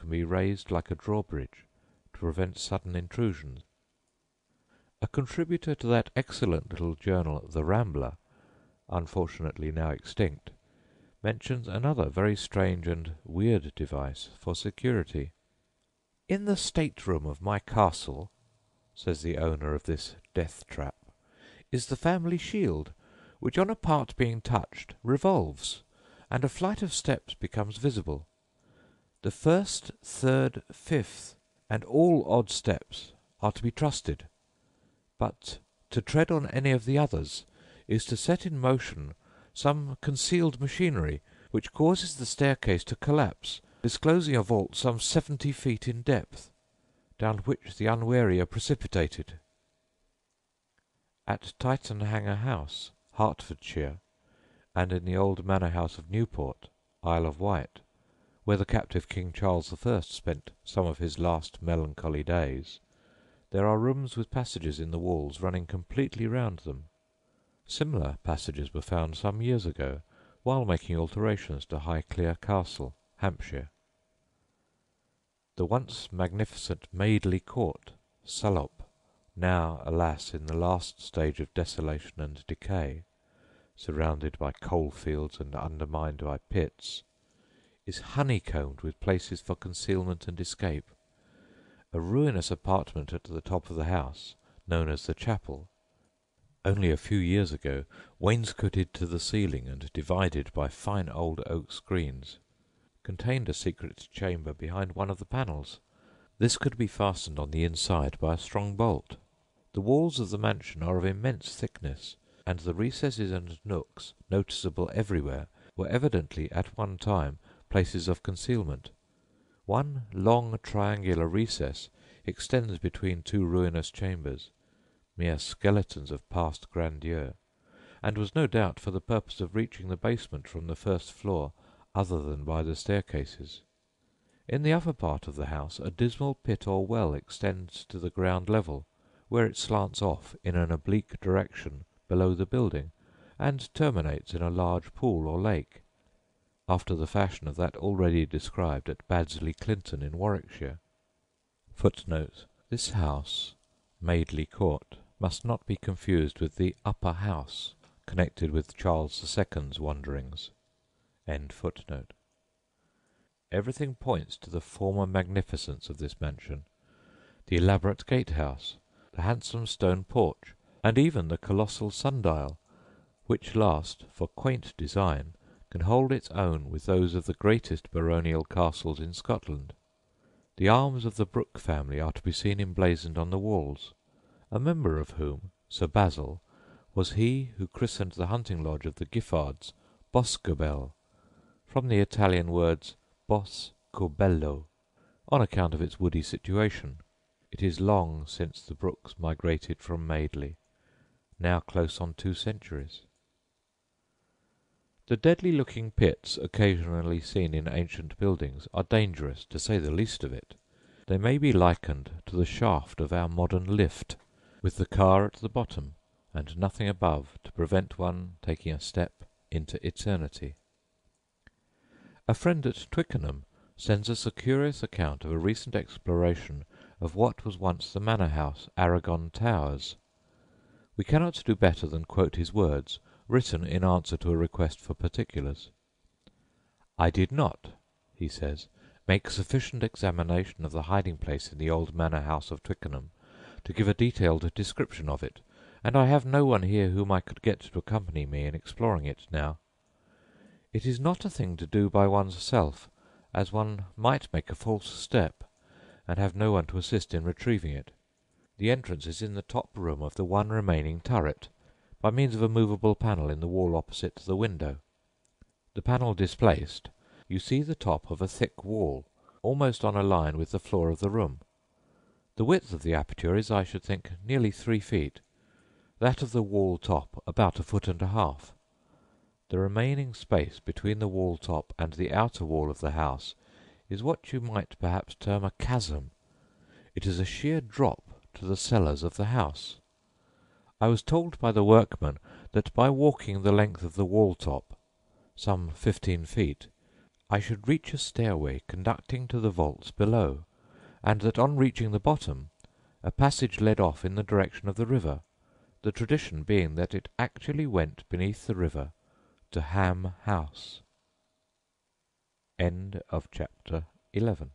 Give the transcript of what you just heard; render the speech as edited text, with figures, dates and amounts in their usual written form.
can be raised like a drawbridge to prevent sudden intrusions. A contributor to that excellent little journal, The Rambler, unfortunately now extinct, mentions another very strange and weird device for security. "In the state-room of my castle," says the owner of this death-trap, "is the family shield, which on a part being touched revolves, and a flight of steps becomes visible. The first, third, fifth, and all odd steps are to be trusted, but to tread on any of the others is to set in motion some concealed machinery which causes the staircase to collapse, disclosing a vault some 70 feet in depth, down which the unwary are precipitated." At Tightenhanger House, Hertfordshire, and in the old manor house of Newport, Isle of Wight, where the captive King Charles I spent some of his last melancholy days, there are rooms with passages in the walls running completely round them. Similar passages were found some years ago while making alterations to Highclere Castle, Hampshire. The once magnificent Madeley Court, Salop, now, alas, in the last stage of desolation and decay, surrounded by coal-fields and undermined by pits, is honeycombed with places for concealment and escape. A ruinous apartment at the top of the house, known as the chapel, only a few years ago wainscoted to the ceiling and divided by fine old oak screens, contained a secret chamber behind one of the panels. This could be fastened on the inside by a strong bolt. The walls of the mansion are of immense thickness, and the recesses and nooks noticeable everywhere were evidently at one time places of concealment. One long triangular recess extends between two ruinous chambers, mere skeletons of past grandeur, and was no doubt for the purpose of reaching the basement from the first floor other than by the staircases. In the upper part of the house a dismal pit or well extends to the ground level, where it slants off in an oblique direction below the building, and terminates in a large pool or lake, after the fashion of that already described at Baddesley Clinton in Warwickshire. Footnote: this house, Madeley Court, must not be confused with the Upper House, connected with Charles II's wanderings. End footnote. Everything points to the former magnificence of this mansion. The elaborate gatehouse, the handsome stone porch, and even the colossal sundial, which last, for quaint design, can hold its own with those of the greatest baronial castles in Scotland. The arms of the Brooke family are to be seen emblazoned on the walls, a member of whom, Sir Basil, was he who christened the hunting lodge of the Giffards Boscobel, from the Italian words bos cobello, on account of its woody situation. It is long since the Brookes migrated from Madeley, now close on 2 centuries. The deadly-looking pits occasionally seen in ancient buildings are dangerous, to say the least of it. They may be likened to the shaft of our modern lift, with the car at the bottom, and nothing above to prevent one taking a step into eternity. A friend at Twickenham sends us a curious account of a recent exploration of what was once the manor house, Aragon Towers. We cannot do better than quote his words, written in answer to a request for particulars. "I did not," he says, "make sufficient examination of the hiding-place in the old manor house of Twickenham to give a detailed description of it, and I have no one here whom I could get to accompany me in exploring it now. It is not a thing to do by one's self, as one might make a false step, and have no one to assist in retrieving it. The entrance is in the top room of the one remaining turret, by means of a movable panel in the wall opposite the window. The panel displaced, you see the top of a thick wall, almost on a line with the floor of the room. The width of the aperture is, I should think, nearly 3 feet, that of the wall top about 1.5 feet. The remaining space between the wall top and the outer wall of the house is what you might perhaps term a chasm. It is a sheer drop to the cellars of the house. I was told by the workmen that by walking the length of the wall top, some 15 feet, I should reach a stairway conducting to the vaults below, and that on reaching the bottom a passage led off in the direction of the river, the tradition being that it actually went beneath the river to Ham House. Chapter 11